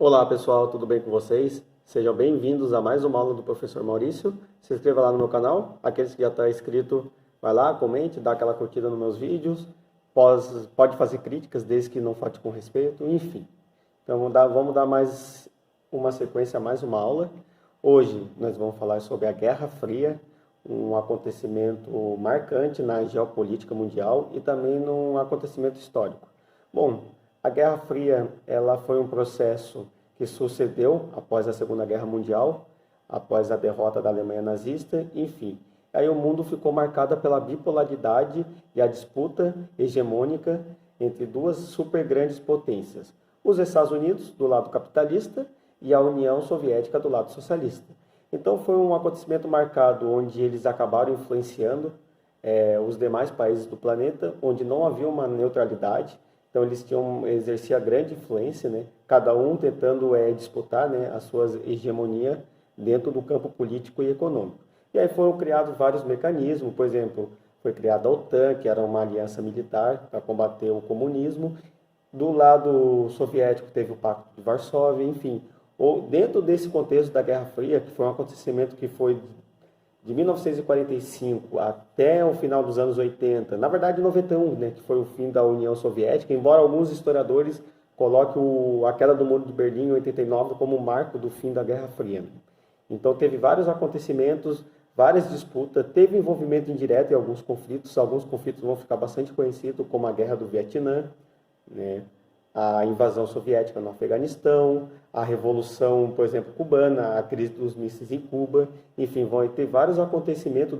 Olá pessoal, tudo bem com vocês? Sejam bem-vindos a mais uma aula do professor Maurício. Se inscreva lá no meu canal. Aqueles que já estão inscritos, vai lá, comente, dá aquela curtida nos meus vídeos. Pode fazer críticas, desde que não falte com respeito, enfim. Então vamos dar mais uma sequência, mais uma aula. Hoje nós vamos falar sobre a Guerra Fria, um acontecimento marcante na geopolítica mundial e também num acontecimento histórico. Bom, a Guerra Fria ela foi um processo que sucedeu após a Segunda Guerra Mundial, após a derrota da Alemanha nazista, enfim. Aí o mundo ficou marcado pela bipolaridade e a disputa hegemônica entre duas super grandes potências, os Estados Unidos do lado capitalista e a União Soviética do lado socialista. Então foi um acontecimento marcado onde eles acabaram influenciando os demais países do planeta, onde não havia uma neutralidade. Então eles exercia grande influência, né? Cada um tentando disputar, né, a sua hegemonia dentro do campo político e econômico. E aí foram criados vários mecanismos, por exemplo, foi criada a OTAN, que era uma aliança militar para combater o comunismo. Do lado soviético teve o Pacto de Varsóvia, enfim. Dentro desse contexto da Guerra Fria, que foi um acontecimento que foi de 1945 até o final dos anos 80, na verdade 91, né, que foi o fim da União Soviética, embora alguns historiadores coloquem a queda do Muro de Berlim em 89 como um marco do fim da Guerra Fria. Então teve vários acontecimentos, várias disputas, teve envolvimento indireto em alguns conflitos vão ficar bastante conhecidos, como a Guerra do Vietnã, né? A invasão soviética no Afeganistão, a Revolução, por exemplo, cubana, a crise dos mísseis em Cuba, enfim, vão ter vários acontecimentos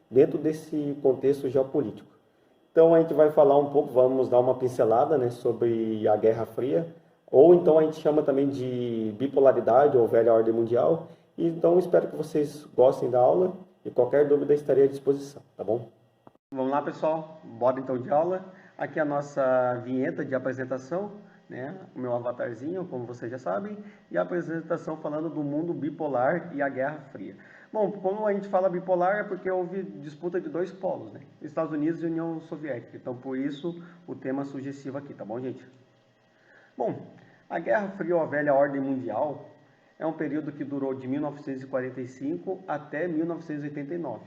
dentro desse contexto geopolítico. Então a gente vai falar um pouco, vamos dar uma pincelada, né, sobre a Guerra Fria, ou então a gente chama também de bipolaridade ou velha ordem mundial. E então espero que vocês gostem da aula e qualquer dúvida estarei à disposição, tá bom? Vamos lá, pessoal, bora então de aula. Aqui é a nossa vinheta de apresentação, né? O meu avatarzinho, como vocês já sabem, e a apresentação falando do mundo bipolar e a Guerra Fria. Bom, como a gente fala bipolar é porque houve disputa de dois polos, né? Estados Unidos e União Soviética. Então, por isso, o tema sugestivo aqui, tá bom, gente? Bom, a Guerra Fria ou a Velha Ordem Mundial é um período que durou de 1945 até 1989.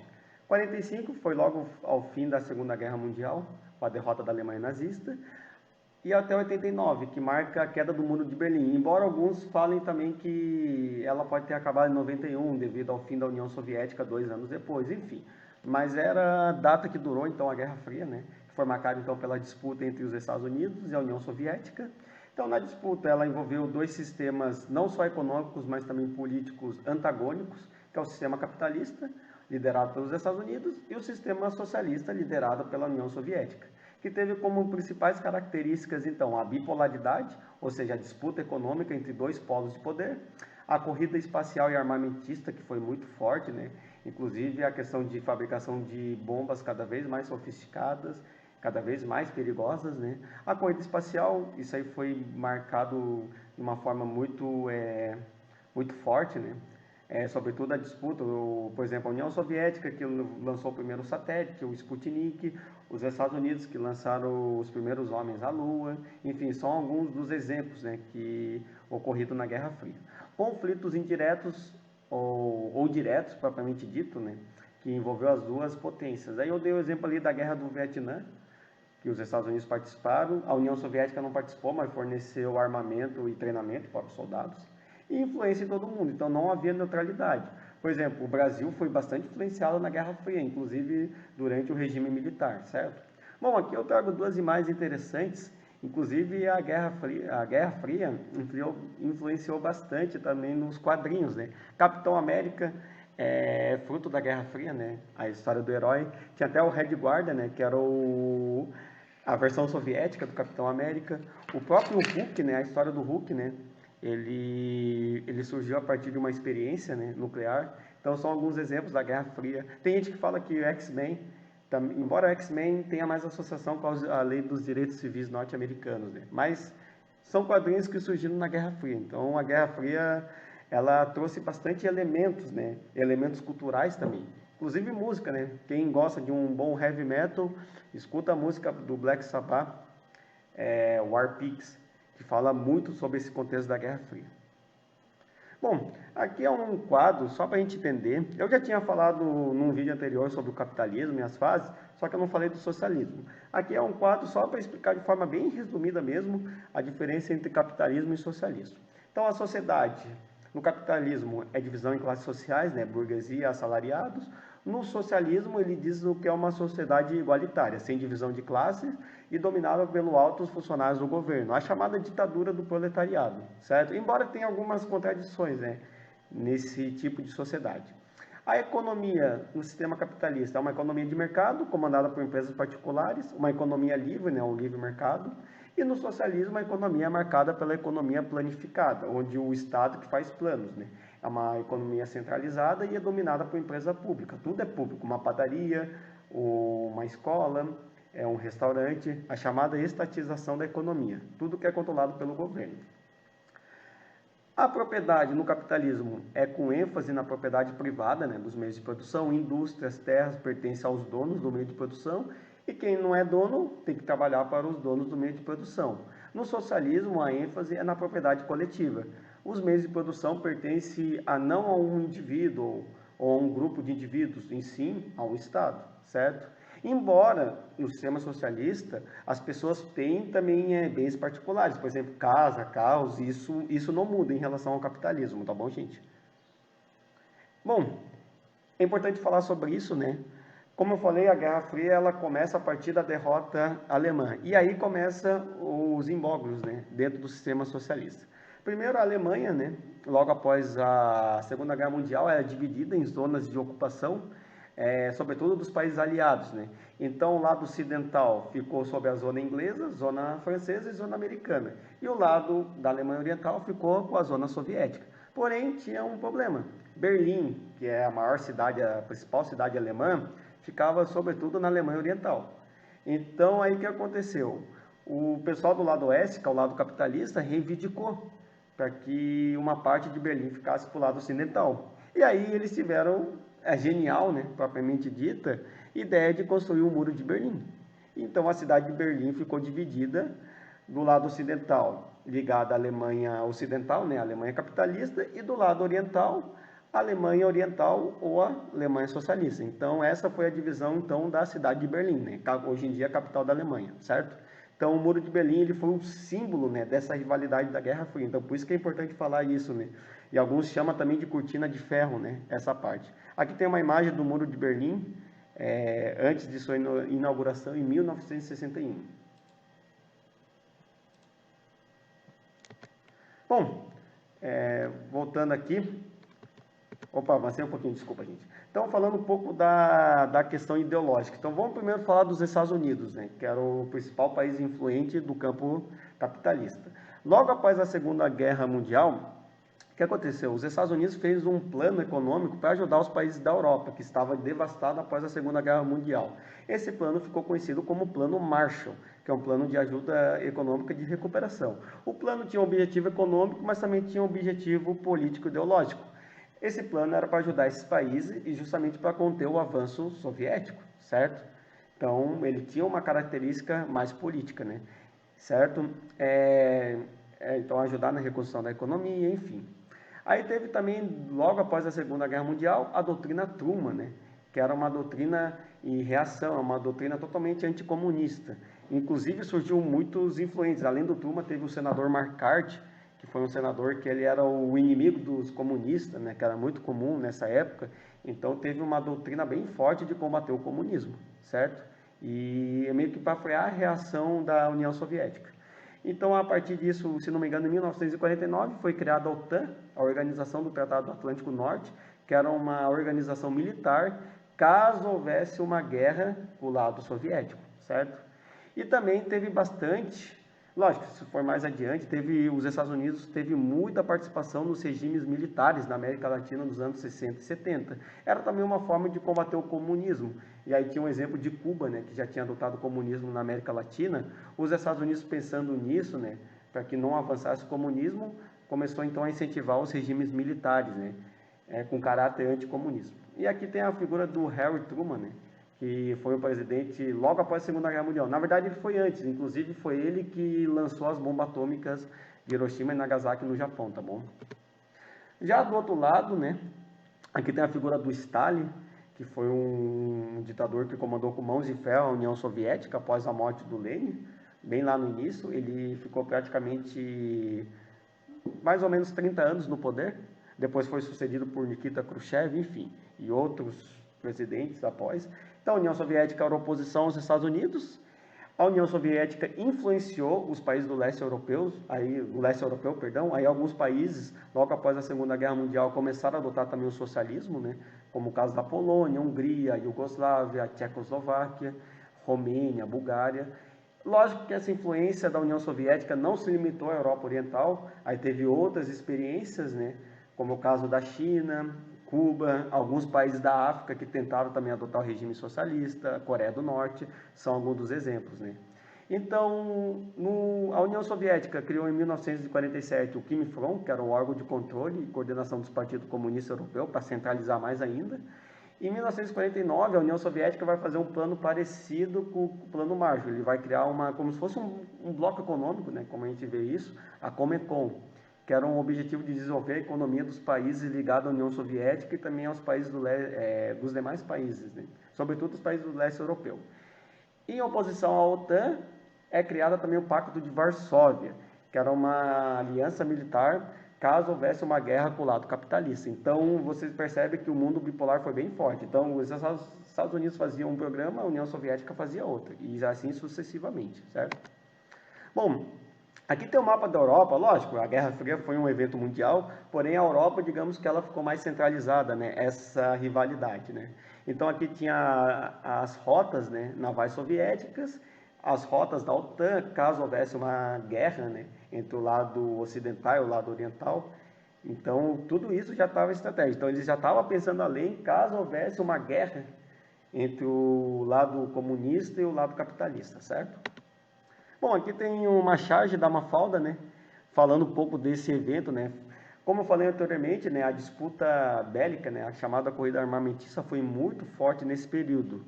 45 foi logo ao fim da Segunda Guerra Mundial, com a derrota da Alemanha nazista, e até 89, que marca a queda do Muro de Berlim. Embora alguns falem também que ela pode ter acabado em 91, devido ao fim da União Soviética 2 anos depois, enfim. Mas era a data que durou então a Guerra Fria, né? Que foi marcada então pela disputa entre os Estados Unidos e a União Soviética. Então, na disputa, ela envolveu dois sistemas, não só econômicos, mas também políticos antagônicos, que é o sistema capitalista, liderado pelos Estados Unidos, e o sistema socialista, liderado pela União Soviética, que teve como principais características, então, a bipolaridade, ou seja, a disputa econômica entre dois polos de poder, a corrida espacial e armamentista, que foi muito forte, né? Inclusive a questão de fabricação de bombas cada vez mais sofisticadas, cada vez mais perigosas, né? A corrida espacial, isso aí foi marcado de uma forma muito forte, né? Sobretudo a disputa, por exemplo, a União Soviética, que lançou o primeiro satélite, o Sputnik, os Estados Unidos, que lançaram os primeiros homens à Lua, enfim, são alguns dos exemplos, né, que ocorrido na Guerra Fria. Conflitos indiretos ou diretos, propriamente dito, né, que envolveu as duas potências. Aí eu dei o exemplo ali da Guerra do Vietnã, que os Estados Unidos participaram, a União Soviética não participou, mas forneceu armamento e treinamento para os soldados, e influência em todo mundo, então não havia neutralidade. Por exemplo, o Brasil foi bastante influenciado na Guerra Fria, inclusive durante o regime militar, certo? Bom, aqui eu trago duas imagens interessantes, inclusive a Guerra Fria influenciou bastante também nos quadrinhos, né? Capitão América fruto da Guerra Fria, né? A história do herói. Tinha até o Red Guarda, né? Que era a versão soviética do Capitão América. O próprio Hulk, né? A história do Hulk, né? Ele surgiu a partir de uma experiência, né, nuclear. Então são alguns exemplos da Guerra Fria. Tem gente que fala que o X-Men, embora o X-Men tenha mais associação com a lei dos direitos civis norte-americanos, né? Mas são quadrinhos que surgiram na Guerra Fria. Então a Guerra Fria ela trouxe bastante elementos, né? Elementos culturais também. Inclusive música, né? Quem gosta de um bom heavy metal, escuta a música do Black Sabbath, War Pigs, que fala muito sobre esse contexto da Guerra Fria. Bom, aqui é um quadro só para a gente entender. Eu já tinha falado num vídeo anterior sobre o capitalismo e as fases, só que eu não falei do socialismo. Aqui é um quadro só para explicar de forma bem resumida mesmo a diferença entre capitalismo e socialismo. Então, a sociedade no capitalismo é divisão em classes sociais, né, burguesia, assalariados. No socialismo, ele diz que é uma sociedade igualitária, sem divisão de classes e dominada pelos altos funcionários do governo, a chamada ditadura do proletariado, certo? Embora tenha algumas contradições, né, nesse tipo de sociedade. A economia no sistema capitalista é uma economia de mercado, comandada por empresas particulares, uma economia livre, né, um livre mercado. E no socialismo, a economia é marcada pela economia planificada, onde o Estado que faz planos, né? É uma economia centralizada e é dominada por empresa pública. Tudo é público, uma padaria, uma escola, um restaurante, a chamada estatização da economia. Tudo que é controlado pelo governo. A propriedade no capitalismo é com ênfase na propriedade privada, né, dos meios de produção, indústrias, terras pertencem aos donos do meio de produção e quem não é dono tem que trabalhar para os donos do meio de produção. No socialismo, a ênfase é na propriedade coletiva. Os meios de produção pertencem não a um indivíduo ou a um grupo de indivíduos, em si ao Estado, certo? Embora no sistema socialista as pessoas têm também bens particulares, por exemplo, casa, carros, isso não muda em relação ao capitalismo, tá bom, gente? Bom, é importante falar sobre isso, né? Como eu falei, a Guerra Fria ela começa a partir da derrota alemã. E aí começa os imbróglios, né, dentro do sistema socialista. Primeiro, a Alemanha, né, logo após a Segunda Guerra Mundial, era dividida em zonas de ocupação, sobretudo dos países aliados, né? Então, o lado ocidental ficou sob a zona inglesa, zona francesa e zona americana. E o lado da Alemanha Oriental ficou com a zona soviética. Porém, tinha um problema. Berlim, que é a maior cidade, a principal cidade alemã, ficava sobretudo na Alemanha Oriental. Então, aí o que aconteceu? O pessoal do lado oeste, que é o lado capitalista, reivindicou para que uma parte de Berlim ficasse para o lado ocidental. E aí eles tiveram a genial, né, propriamente dita, ideia de construir o Muro de Berlim. Então a cidade de Berlim ficou dividida do lado ocidental, ligada à Alemanha Ocidental, né, a Alemanha capitalista, e do lado oriental, a Alemanha Oriental ou a Alemanha Socialista. Então essa foi a divisão então da cidade de Berlim, né, hoje em dia a capital da Alemanha, certo? Então o Muro de Berlim ele foi um símbolo, né, dessa rivalidade da Guerra Fria. Então por isso que é importante falar isso, né? E alguns chamam também de cortina de ferro, né, essa parte. Aqui tem uma imagem do Muro de Berlim, antes de sua inauguração em 1961. Bom, voltando aqui. Opa, avancei um pouquinho, desculpa, gente. Então, falando um pouco da questão ideológica. Então, vamos primeiro falar dos Estados Unidos, né, que era o principal país influente do campo capitalista. Logo após a Segunda Guerra Mundial, o que aconteceu? Os Estados Unidos fez um plano econômico para ajudar os países da Europa, que estava devastado após a Segunda Guerra Mundial. Esse plano ficou conhecido como Plano Marshall, que é um plano de ajuda econômica de recuperação. O plano tinha um objetivo econômico, mas também tinha um objetivo político-ideológico. Esse plano era para ajudar esses países e justamente para conter o avanço soviético, certo? Então, ele tinha uma característica mais política, né? Certo? Então, ajudar na reconstrução da economia, enfim. Aí teve também, logo após a Segunda Guerra Mundial, a doutrina Truman, né? Que era uma doutrina em reação, uma doutrina totalmente anticomunista. Inclusive, surgiu muitos influentes. Além do Truman, teve o senador McCarthy, que foi um senador que ele era o inimigo dos comunistas, né, que era muito comum nessa época. Então teve uma doutrina bem forte de combater o comunismo, certo? E é meio que para frear a reação da União Soviética. Então, a partir disso, se não me engano, em 1949 foi criada a OTAN, a Organização do Tratado do Atlântico Norte, que era uma organização militar caso houvesse uma guerra com o lado soviético, certo? E também teve bastante. Lógico, se for mais adiante, os Estados Unidos teve muita participação nos regimes militares na América Latina nos anos 60 e 70. Era também uma forma de combater o comunismo. E aí tinha um exemplo de Cuba, né, que já tinha adotado o comunismo na América Latina. Os Estados Unidos, pensando nisso, né, para que não avançasse o comunismo, começou então a incentivar os regimes militares, né, com caráter anticomunismo. E aqui tem a figura do Harry Truman, né, que foi o presidente logo após a Segunda Guerra Mundial. Na verdade, ele foi antes, inclusive foi ele que lançou as bombas atômicas de Hiroshima e Nagasaki no Japão, tá bom? Já do outro lado, né, aqui tem a figura do Stalin, que foi um ditador que comandou com mãos de ferro a União Soviética após a morte do Lenin, bem lá no início. Ele ficou praticamente mais ou menos 30 anos no poder, depois foi sucedido por Nikita Khrushchev, enfim, e outros presidentes após. Então a União Soviética era oposição aos Estados Unidos. A União Soviética influenciou os países do leste europeu, aí alguns países, logo após a Segunda Guerra Mundial, começaram a adotar também o socialismo, né? Como o caso da Polônia, Hungria, Iugoslávia, Tchecoslováquia, Romênia, Bulgária. Lógico que essa influência da União Soviética não se limitou à Europa Oriental, aí teve outras experiências, né? Como o caso da China, Cuba, alguns países da África que tentaram também adotar o regime socialista, a Coreia do Norte, são alguns dos exemplos, né? Então, a União Soviética criou em 1947 o Comintern, que era um órgão de controle e coordenação dos partidos comunistas europeus, para centralizar mais ainda. Em 1949, a União Soviética vai fazer um plano parecido com o Plano Marshall. Ele vai criar como se fosse um bloco econômico, né, como a gente vê isso, a Comecon, que era um objetivo de desenvolver a economia dos países ligados à União Soviética e também aos países dos demais países, né? Sobretudo os países do leste europeu. Em oposição à OTAN, é criada também o Pacto de Varsóvia, que era uma aliança militar caso houvesse uma guerra com o lado capitalista. Então, vocês percebem que o mundo bipolar foi bem forte. Então, os Estados Unidos faziam um programa, a União Soviética fazia outro, e assim sucessivamente, certo? Bom, aqui tem o mapa da Europa, lógico, a Guerra Fria foi um evento mundial, porém a Europa, digamos que ela ficou mais centralizada, né, essa rivalidade, né. Então aqui tinha as rotas, né, navais soviéticas, as rotas da OTAN, caso houvesse uma guerra, né, entre o lado ocidental e o lado oriental. Então tudo isso já estava estratégico. Então eles já estavam pensando além, caso houvesse uma guerra entre o lado comunista e o lado capitalista, certo? Bom, aqui tem uma charge da Mafalda, né, falando um pouco desse evento, né. Como eu falei anteriormente, né, a disputa bélica, né, a chamada corrida armamentista foi muito forte nesse período.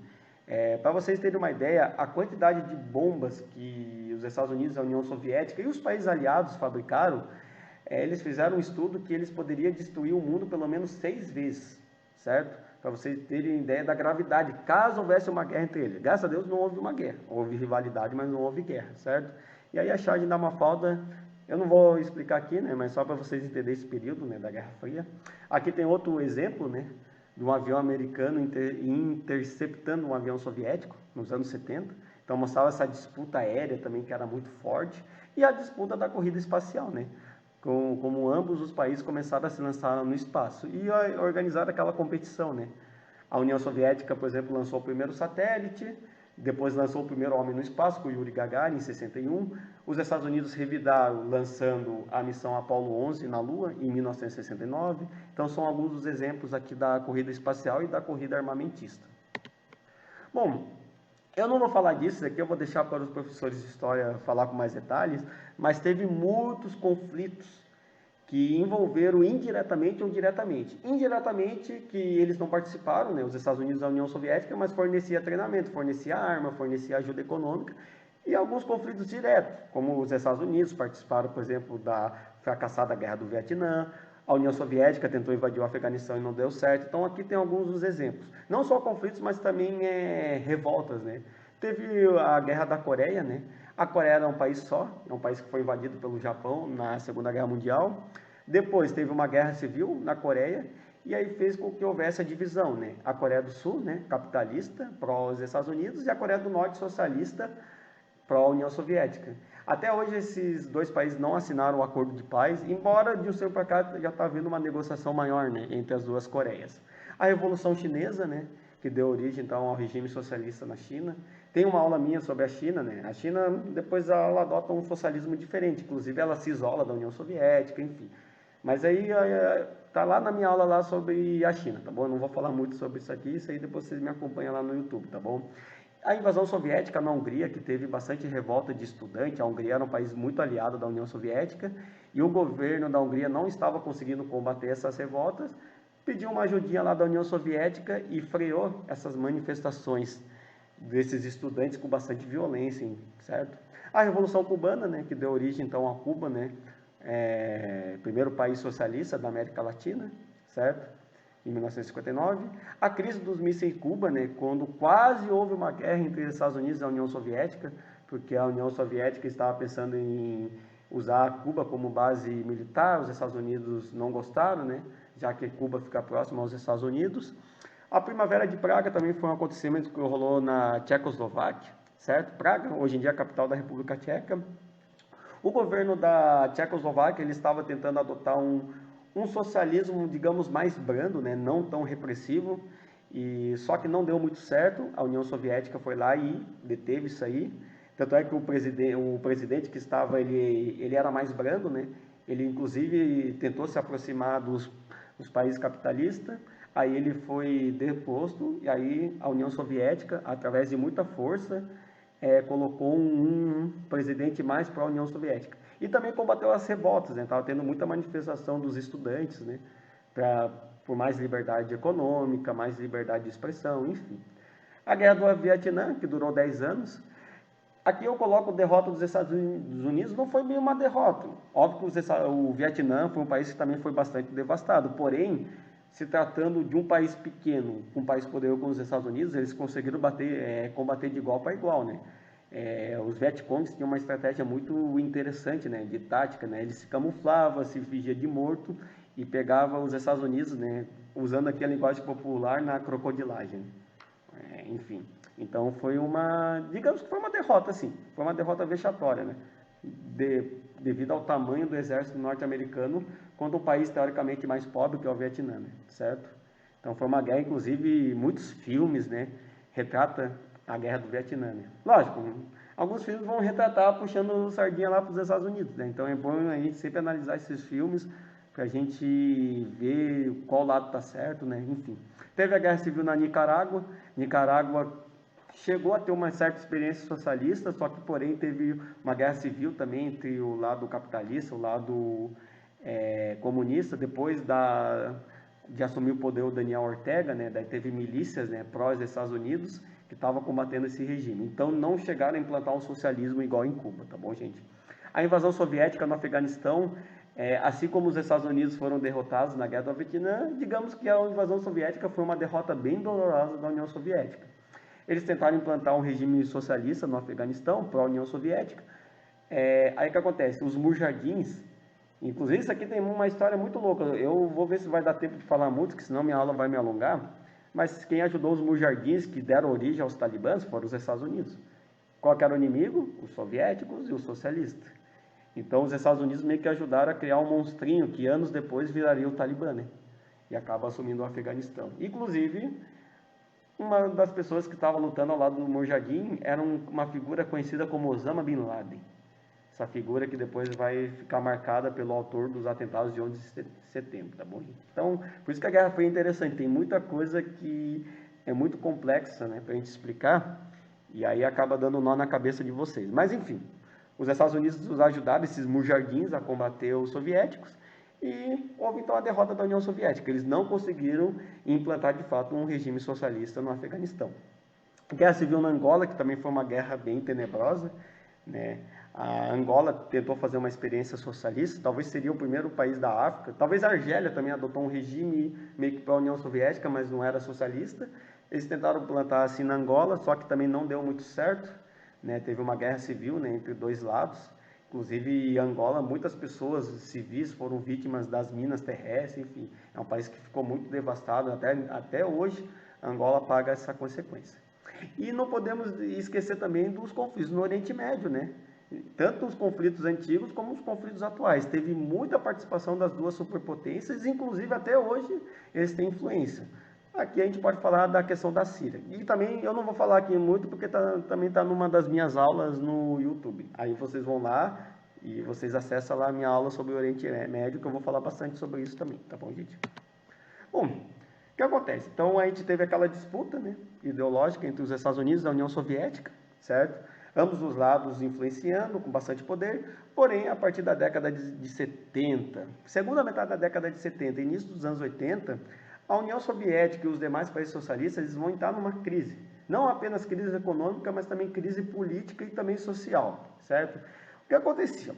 Para vocês terem uma ideia, a quantidade de bombas que os Estados Unidos, a União Soviética e os países aliados fabricaram, eles fizeram um estudo que eles poderiam destruir o mundo pelo menos 6 vezes, certo? Para vocês terem ideia da gravidade, caso houvesse uma guerra entre eles. Graças a Deus não houve uma guerra, houve rivalidade, mas não houve guerra, certo? E aí a charge da Mafalda, eu não vou explicar aqui, né, mas só para vocês entenderem esse período, né, da Guerra Fria. Aqui tem outro exemplo, né, de um avião americano interceptando um avião soviético nos anos 70. Então mostrava essa disputa aérea também que era muito forte, e a disputa da corrida espacial, né? Como ambos os países começaram a se lançar no espaço e organizar aquela competição, né? A União Soviética, por exemplo, lançou o primeiro satélite, depois lançou o primeiro homem no espaço, com Yuri Gagarin, em 61. Os Estados Unidos revidaram lançando a missão Apollo 11 na Lua, em 1969. Então, são alguns dos exemplos aqui da corrida espacial e da corrida armamentista. Bom, eu não vou falar disso aqui, eu vou deixar para os professores de história falar com mais detalhes, mas teve muitos conflitos que envolveram indiretamente ou diretamente. Indiretamente, que eles não participaram, né, os Estados Unidos e a União Soviética, mas fornecia treinamento, fornecia arma, fornecia ajuda econômica, e alguns conflitos diretos, como os Estados Unidos participaram, por exemplo, da fracassada Guerra do Vietnã, a União Soviética tentou invadir o Afeganistão e não deu certo. Então aqui tem alguns dos exemplos. Não só conflitos, mas também revoltas, né? Teve a Guerra da Coreia, né? A Coreia era um país só, é um país que foi invadido pelo Japão na Segunda Guerra Mundial. Depois teve uma guerra civil na Coreia, e aí fez com que houvesse a divisão, né? A Coreia do Sul, né, capitalista, pró os Estados Unidos, e a Coreia do Norte, socialista, pró União Soviética. Até hoje esses dois países não assinaram o acordo de paz, embora de um tempo para cá já está havendo uma negociação maior, né, entre as duas Coreias. A Revolução Chinesa, né, que deu origem então ao regime socialista na China. Tem uma aula minha sobre a China, né? A China depois ela adota um socialismo diferente, inclusive ela se isola da União Soviética, enfim. Mas aí tá lá na minha aula lá sobre a China, tá bom? Eu não vou falar muito sobre isso aqui, isso aí depois vocês me acompanham lá no YouTube, tá bom? A invasão soviética na Hungria, que teve bastante revolta de estudante, a Hungria era um país muito aliado da União Soviética, e o governo da Hungria não estava conseguindo combater essas revoltas, pediu uma ajudinha lá da União Soviética e freou essas manifestações desses estudantes com bastante violência, certo? A Revolução Cubana, né, que deu origem então a Cuba, né, primeiro país socialista da América Latina, certo? Em 1959. A crise dos mísseis em Cuba, né, quando quase houve uma guerra entre os Estados Unidos e a União Soviética, porque a União Soviética estava pensando em usar Cuba como base militar, os Estados Unidos não gostaram, né, já que Cuba fica próximo aos Estados Unidos. A Primavera de Praga também foi um acontecimento que rolou na Tchecoslováquia, certo? Praga, hoje em dia, é a capital da República Tcheca. O governo da Tchecoslováquia ele estava tentando adotar um socialismo, digamos, mais brando, né? Não tão repressivo, e só que não deu muito certo. A União Soviética foi lá e deteve isso aí. Tanto é que o presidente que estava, ele era mais brando, né? Ele, inclusive, tentou se aproximar dos países capitalistas. Aí ele foi deposto, e aí a União Soviética, através de muita força, colocou um presidente mais para a União Soviética. E também combateu as revoltas, né? Estava tendo muita manifestação dos estudantes, né? Por mais liberdade econômica, mais liberdade de expressão, enfim. A Guerra do Vietnã, que durou 10 anos. Aqui eu coloco a derrota dos Estados Unidos, não foi bem uma derrota. Óbvio que o Vietnã foi um país que também foi bastante devastado, porém, se tratando de um país pequeno, um país poderoso como os Estados Unidos, eles conseguiram combater de igual para igual, né? Os Vietcongs tinham uma estratégia muito interessante, né, de tática, né? Eles se camuflavam, se fingia de morto e pegavam os Estados Unidos, né, usando aqui a linguagem popular na crocodilagem. Enfim, então digamos que foi uma derrota, sim, foi uma derrota vexatória, né? Devido ao tamanho do exército norte-americano contra um país teoricamente mais pobre que é o Vietnã, né? Certo? Então foi uma guerra, inclusive muitos filmes, né, retrata a guerra do Vietnã, né? Lógico, alguns filmes vão retratar puxando sardinha lá para os Estados Unidos, né? Então é bom a gente sempre analisar esses filmes para a gente ver qual lado está certo, né? Enfim, teve a guerra civil na Nicarágua. Nicarágua chegou a ter uma certa experiência socialista, só que porém teve uma guerra civil também entre o lado capitalista, o lado comunista. Depois de assumir o poder o Daniel Ortega, né, daí teve milícias, né, prós dos Estados Unidos que estavam combatendo esse regime. Então não chegaram a implantar um socialismo igual em Cuba, tá bom, gente? A invasão soviética no Afeganistão, assim como os Estados Unidos foram derrotados na Guerra do Vietnã, digamos que a invasão soviética foi uma derrota bem dolorosa da União Soviética. Eles tentaram implantar um regime socialista no Afeganistão, pró-União Soviética. Aí o que acontece? Os mujahidins, inclusive isso aqui tem uma história muito louca, eu vou ver se vai dar tempo de falar muito, porque senão minha aula vai me alongar, mas quem ajudou os mujahidins que deram origem aos talibãs foram os Estados Unidos. Qual que era o inimigo? Os soviéticos e os socialistas. Então os Estados Unidos meio que ajudaram a criar um monstrinho que anos depois viraria o Talibã, né? E acaba assumindo o Afeganistão. Inclusive, uma das pessoas que estava lutando ao lado do Mujahideen era uma figura conhecida como Osama Bin Laden. Essa figura que depois vai ficar marcada pelo autor dos atentados de 11 de setembro, tá bom? Então, por isso que a guerra foi interessante. Tem muita coisa que é muito complexa, né, pra gente explicar, e aí acaba dando nó na cabeça de vocês. Mas, enfim, os Estados Unidos ajudaram esses mujahidins a combater os soviéticos, e houve então a derrota da União Soviética. Eles não conseguiram implantar de fato um regime socialista no Afeganistão. Guerra civil na Angola, que também foi uma guerra bem tenebrosa, né? A Angola tentou fazer uma experiência socialista, talvez seria o primeiro país da África. Talvez a Argélia também adotou um regime meio que para a União Soviética, mas não era socialista. Eles tentaram implantar assim na Angola, só que também não deu muito certo, né? Teve uma guerra civil, né, entre dois lados. Inclusive, em Angola, muitas pessoas civis foram vítimas das minas terrestres, enfim. É um país que ficou muito devastado, até hoje Angola paga essa consequência. E não podemos esquecer também dos conflitos no Oriente Médio, né? Tanto os conflitos antigos como os conflitos atuais. Teve muita participação das duas superpotências, inclusive até hoje eles têm influência. Aqui a gente pode falar da questão da Síria. E também eu não vou falar aqui muito porque também está numa das minhas aulas no YouTube. Aí vocês vão lá e vocês acessam lá a minha aula sobre o Oriente Médio, que eu vou falar bastante sobre isso também, tá bom, gente? Bom, o que acontece? Então a gente teve aquela disputa, né, ideológica entre os Estados Unidos e a União Soviética, certo? Ambos os lados influenciando com bastante poder, porém a partir da década de 70, segunda metade da década de 70 e início dos anos 80, a União Soviética e os demais países socialistas eles vão entrar numa crise. Não apenas crise econômica, mas também crise política e também social, certo? O que acontecia?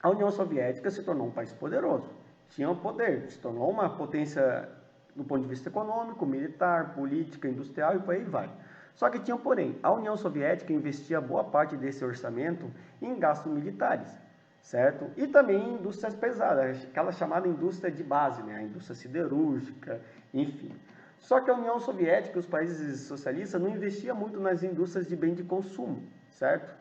A União Soviética se tornou um país poderoso, tinha um poder, se tornou uma potência do ponto de vista econômico, militar, política, industrial e por aí vai. Só que tinha um porém, a União Soviética investia boa parte desse orçamento em gastos militares, certo? E também em indústrias pesadas, aquela chamada indústria de base, né? A indústria siderúrgica, enfim. Só que a União Soviética e os países socialistas não investiam muito nas indústrias de bem de consumo, certo?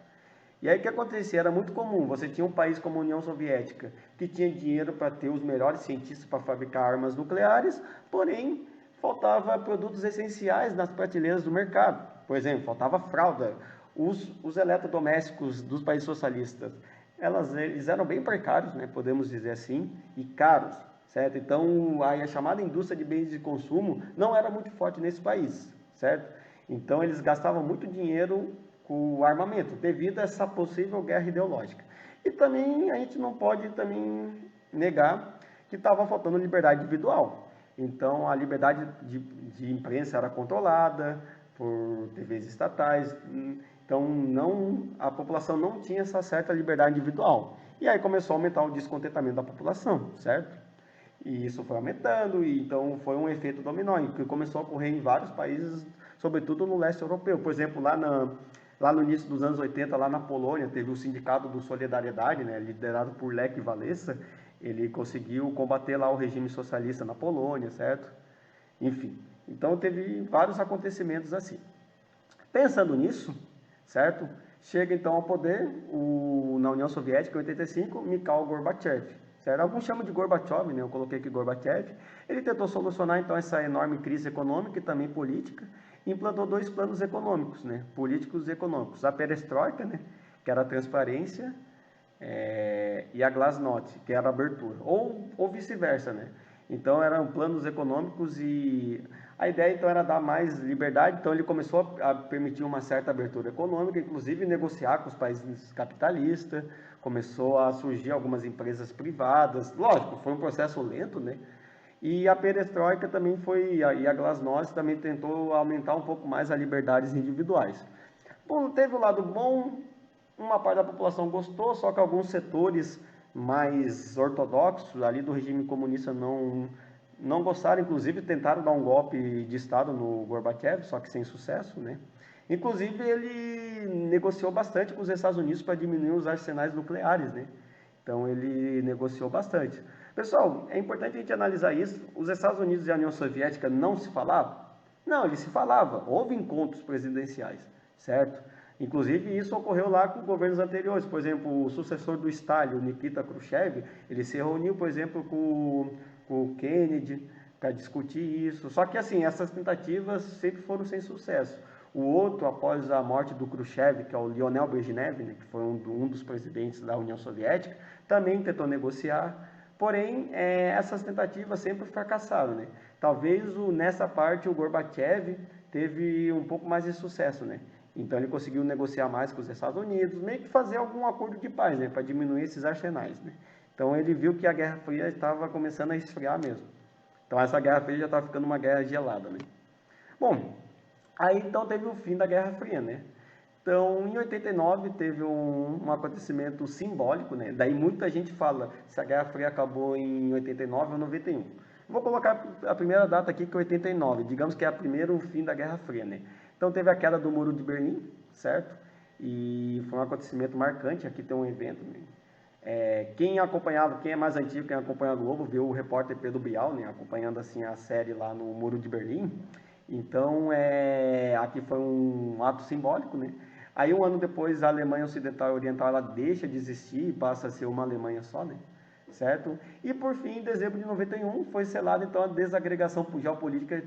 E aí o que acontecia? Era muito comum, você tinha um país como a União Soviética, que tinha dinheiro para ter os melhores cientistas para fabricar armas nucleares, porém faltava produtos essenciais nas prateleiras do mercado. Por exemplo, faltava fralda. Os eletrodomésticos dos países socialistas, eles eram bem precários, né, podemos dizer assim, e caros, certo? Então, a chamada indústria de bens de consumo não era muito forte nesse país, certo? Então, eles gastavam muito dinheiro com o armamento, devido a essa possível guerra ideológica. E também, a gente não pode também negar que estava faltando liberdade individual. Então, a liberdade de imprensa era controlada por TVs estatais, então a população não tinha essa certa liberdade individual. E aí começou a aumentar o descontentamento da população, certo? E isso foi aumentando, e então foi um efeito dominó, que começou a ocorrer em vários países, sobretudo no leste europeu. Por exemplo, lá no início dos anos 80, lá na Polônia, teve o Sindicato do Solidariedade, né, liderado por Lech Wałęsa. Ele conseguiu combater lá o regime socialista na Polônia, certo? Enfim, então teve vários acontecimentos assim. Pensando nisso, certo? Chega então ao poder na União Soviética, em 85, Mikhail Gorbachev. Certo? Alguns chamam de Gorbachev, né? Eu coloquei aqui Gorbachev. Ele tentou solucionar então essa enorme crise econômica e também política, e implantou dois planos econômicos, né? Políticos e econômicos. A perestroika, né? Que era a transparência, e a glasnost, que era a abertura, ou vice-versa, né? Então eram planos econômicos e a ideia então era dar mais liberdade, então ele começou a permitir uma certa abertura econômica, inclusive negociar com os países capitalistas, começou a surgir algumas empresas privadas, lógico, foi um processo lento, né? E a perestroika também foi, e a glasnost também tentou aumentar um pouco mais as liberdades individuais. Bom, teve o lado bom, uma parte da população gostou, só que alguns setores mais ortodoxos ali do regime comunista não gostaram, inclusive tentaram dar um golpe de Estado no Gorbachev, só que sem sucesso, né? Inclusive ele negociou bastante com os Estados Unidos para diminuir os arsenais nucleares, né? Então ele negociou bastante. Pessoal, é importante a gente analisar isso. Os Estados Unidos e a União Soviética não se falavam? Não, eles se falavam. Houve encontros presidenciais, certo? Inclusive isso ocorreu lá com governos anteriores. Por exemplo, o sucessor do Stalin, o Nikita Khrushchev, ele se reuniu, por exemplo, com o Kennedy para discutir isso. Só que assim, essas tentativas sempre foram sem sucesso. O outro, após a morte do Khrushchev, que é o Lionel Brezhnev, né, que foi um dos presidentes da União Soviética, também tentou negociar. Porém, essas tentativas sempre fracassaram, né? Talvez nessa parte o Gorbachev teve um pouco mais de sucesso, né? Então ele conseguiu negociar mais com os Estados Unidos, meio que fazer algum acordo de paz, né? Para diminuir esses arsenais, né? Então ele viu que a Guerra Fria estava começando a esfriar mesmo. Então essa Guerra Fria já estava ficando uma guerra gelada, né? Bom, aí então teve o fim da Guerra Fria, né? Então, em 89 teve um acontecimento simbólico, né? Daí muita gente fala se a Guerra Fria acabou em 89 ou 91. Vou colocar a primeira data aqui, que é 89, digamos que é o primeiro fim da Guerra Fria, né? Então teve a queda do Muro de Berlim, certo? E foi um acontecimento marcante, aqui tem um evento, né? Quem é mais antigo, quem acompanha a Globo, viu o repórter Pedro Bial, né? Acompanhando assim a série lá no Muro de Berlim. Então, aqui foi um ato simbólico, né? Aí, um ano depois, a Alemanha Ocidental e Oriental ela deixa de existir e passa a ser uma Alemanha só, né? Certo? E, por fim, em dezembro de 91, foi selada, então, a desagregação geopolítica e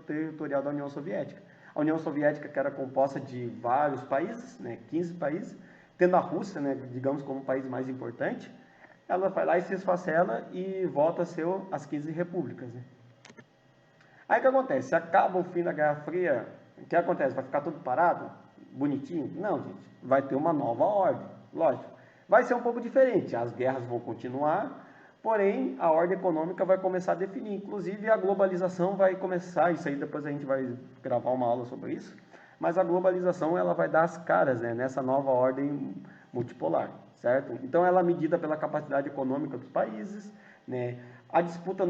territorial da União Soviética. A União Soviética, que era composta de vários países, né? 15 países, tendo a Rússia, né? Digamos, como o país mais importante, ela vai lá e se esfacela e volta a ser as 15 repúblicas, né? Aí o que acontece? Se acaba o fim da Guerra Fria, o que acontece? Vai ficar tudo parado? Bonitinho? Não, gente. Vai ter uma nova ordem, lógico. Vai ser um pouco diferente. As guerras vão continuar, Porém, a ordem econômica vai começar a definir, inclusive a globalização vai começar, isso aí depois a gente vai gravar uma aula sobre isso, mas a globalização ela vai dar as caras, né, nessa nova ordem multipolar, certo? Então ela é medida pela capacidade econômica dos países, né? A disputa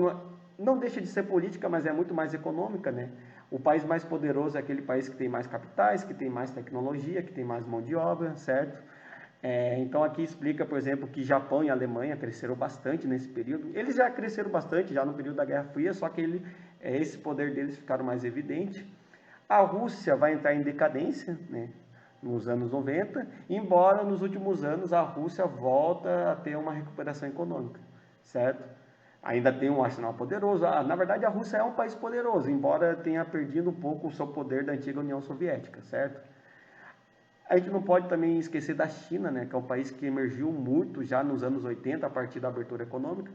não deixa de ser política, mas é muito mais econômica, né? O país mais poderoso é aquele país que tem mais capitais, que tem mais tecnologia, que tem mais mão de obra, certo? Então aqui explica, por exemplo, que Japão e Alemanha cresceram bastante nesse período. Eles já cresceram bastante já no período da Guerra Fria, só que esse poder deles ficaram mais evidente. A Rússia vai entrar em decadência, né, nos anos 90, embora nos últimos anos a Rússia volta a ter uma recuperação econômica, certo? Ainda tem um arsenal poderoso. Na verdade, a Rússia é um país poderoso, embora tenha perdido um pouco o seu poder da antiga União Soviética, certo? A gente não pode também esquecer da China, né, que é um país que emergiu muito já nos anos 80, a partir da abertura econômica,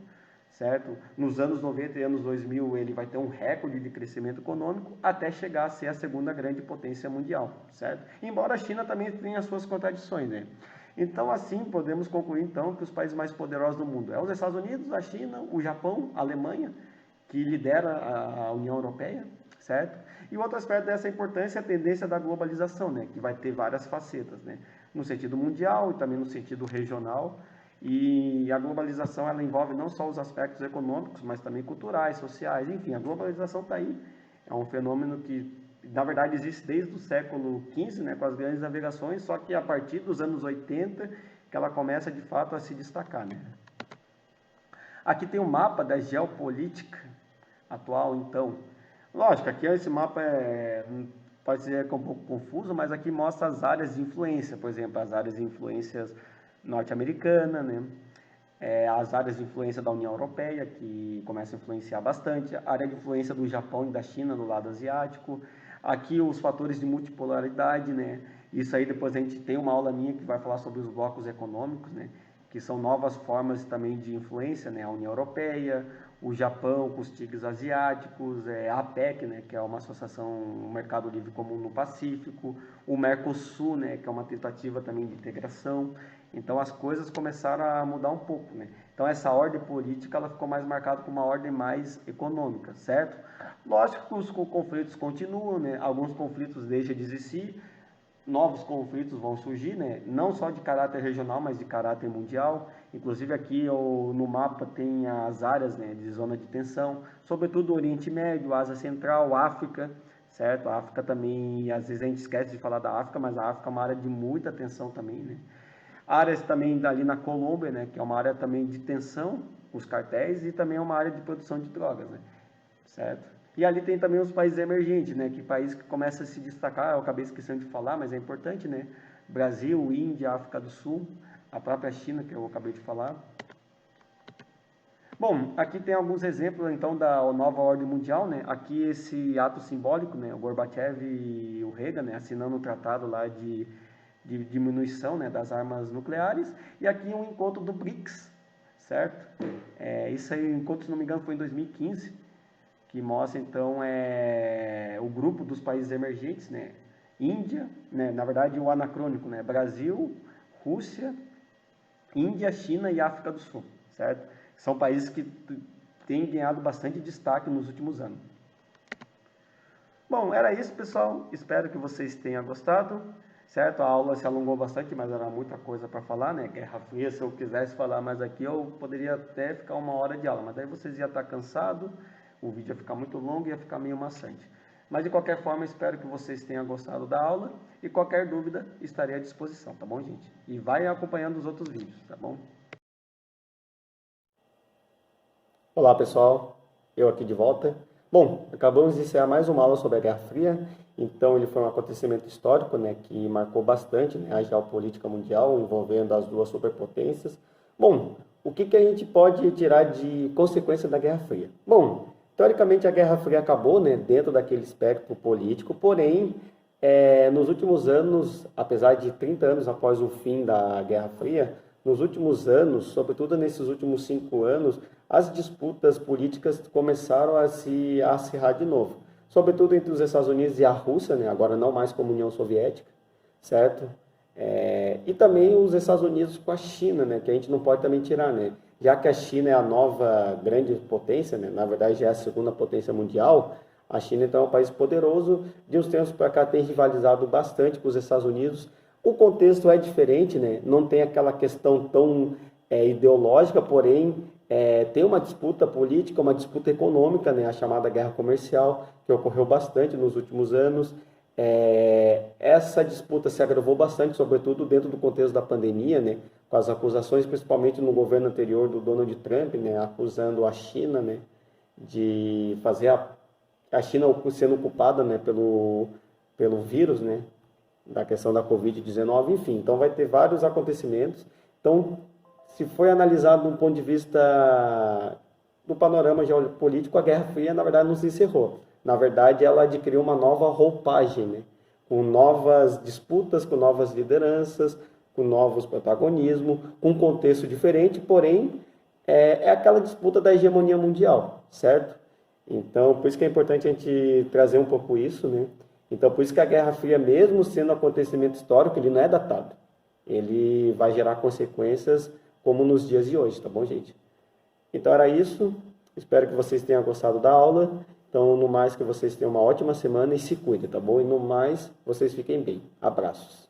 certo? Nos anos 90 e anos 2000 ele vai ter um recorde de crescimento econômico até chegar a ser a segunda grande potência mundial, certo? Embora a China também tenha as suas contradições, né? Então, assim, podemos concluir então que os países mais poderosos do mundo é os Estados Unidos, a China, o Japão, a Alemanha, que lidera a União Europeia, certo? E outro aspecto dessa importância é a tendência da globalização, né, que vai ter várias facetas, né, no sentido mundial e também no sentido regional. E a globalização ela envolve não só os aspectos econômicos, mas também culturais, sociais, enfim, a globalização está aí. É um fenômeno que, na verdade, existe desde o século XV, né, com as grandes navegações, só que a partir dos anos 80 que ela começa de fato a se destacar, né. Aqui tem um mapa da geopolítica atual, então. Lógico, aqui esse mapa pode ser um pouco confuso, mas aqui mostra as áreas de influência, por exemplo, as áreas de influências norte-americana, né? As áreas de influência da União Europeia, que começa a influenciar bastante, a área de influência do Japão e da China no lado asiático, aqui os fatores de multipolaridade, né? Isso aí depois a gente tem uma aula minha que vai falar sobre os blocos econômicos, né? Que são novas formas também de influência, né? A União Europeia, o Japão com os tigres asiáticos, a APEC, né, que é uma associação, um mercado livre comum no Pacífico, o Mercosul, né, que é uma tentativa também de integração. Então as coisas começaram a mudar um pouco, né? Então essa ordem política ela ficou mais marcada com uma ordem mais econômica, certo? Lógico que os conflitos continuam, né? Alguns conflitos deixam de existir, novos conflitos vão surgir, né? Não só de caráter regional, mas de caráter mundial. Inclusive aqui no mapa tem as áreas, né, de zona de tensão, sobretudo o Oriente Médio, Ásia Central, África, certo? A África também, às vezes a gente esquece de falar da África, mas a África é uma área de muita tensão também, né? Áreas também ali na Colômbia, né, que é uma área também de tensão, os cartéis, e também é uma área de produção de drogas, né? Certo? E ali tem também os países emergentes, né? Que país que começa a se destacar, eu acabei esquecendo de falar, mas é importante, né? Brasil, Índia, África do Sul, a própria China, que eu acabei de falar. Bom, aqui tem alguns exemplos, então, da nova ordem mundial, né? Aqui esse ato simbólico, né? O Gorbachev e o Reagan, né? Assinando um tratado lá de diminuição, né? Das armas nucleares. E aqui um encontro do BRICS, certo? Isso aí, o encontro, se não me engano, foi em 2015, que mostra, então, o grupo dos países emergentes, né? Índia, né? Na verdade, o anacrônico, né? Brasil, Rússia, Índia, China e África do Sul, certo? São países que têm ganhado bastante destaque nos últimos anos. Bom, era isso, pessoal. Espero que vocês tenham gostado, certo? A aula se alongou bastante, mas era muita coisa para falar, né? Guerra Fria, se eu quisesse falar mais aqui, eu poderia até ficar 1 hora de aula, mas daí vocês iam estar cansados, o vídeo ia ficar muito longo e ia ficar meio maçante. Mas, de qualquer forma, espero que vocês tenham gostado da aula e qualquer dúvida estarei à disposição, tá bom, gente? E vai acompanhando os outros vídeos, tá bom? Olá, pessoal. Eu aqui de volta. Bom, acabamos de encerrar mais uma aula sobre a Guerra Fria. Então, ele foi um acontecimento histórico, né, que marcou bastante, né, a geopolítica mundial, envolvendo as duas superpotências. Bom, o que a gente pode tirar de consequência da Guerra Fria? Bom, teoricamente a Guerra Fria acabou, né, dentro daquele espectro político, porém, nos últimos anos, apesar de 30 anos após o fim da Guerra Fria, nos últimos anos, sobretudo nesses últimos 5 anos, as disputas políticas começaram a se acirrar de novo, sobretudo entre os Estados Unidos e a Rússia, né, agora não mais como União Soviética, certo? E também os Estados Unidos com a China, né, que a gente não pode também tirar, né? já que a China é a nova grande potência, né? Na verdade já é a segunda potência mundial, a China então é um país poderoso, de uns tempos para cá tem rivalizado bastante com os Estados Unidos. O contexto é diferente, né? Não tem aquela questão tão ideológica, porém tem uma disputa política, uma disputa econômica, né? A chamada guerra comercial, que ocorreu bastante nos últimos anos. Essa disputa se agravou bastante, sobretudo dentro do contexto da pandemia, né? Com as acusações, principalmente no governo anterior do Donald Trump, né? Acusando a China, né? De fazer a China sendo culpada, né? Pelo vírus, né? Da questão da Covid-19, enfim. Então, vai ter vários acontecimentos. Então, se foi analisado de um ponto de vista do panorama geopolítico, a Guerra Fria, na verdade, não se encerrou. Na verdade, ela adquiriu uma nova roupagem, né? Com novas disputas, com novas lideranças, com novos protagonismos, com um contexto diferente, porém, é aquela disputa da hegemonia mundial, certo? Então, por isso que é importante a gente trazer um pouco isso, né? Então, por isso que a Guerra Fria, mesmo sendo um acontecimento histórico, ele não é datado. Ele vai gerar consequências como nos dias de hoje, tá bom, gente? Então, era isso. Espero que vocês tenham gostado da aula. Então, no mais, que vocês tenham uma ótima semana e se cuidem, tá bom? E no mais, vocês fiquem bem. Abraços.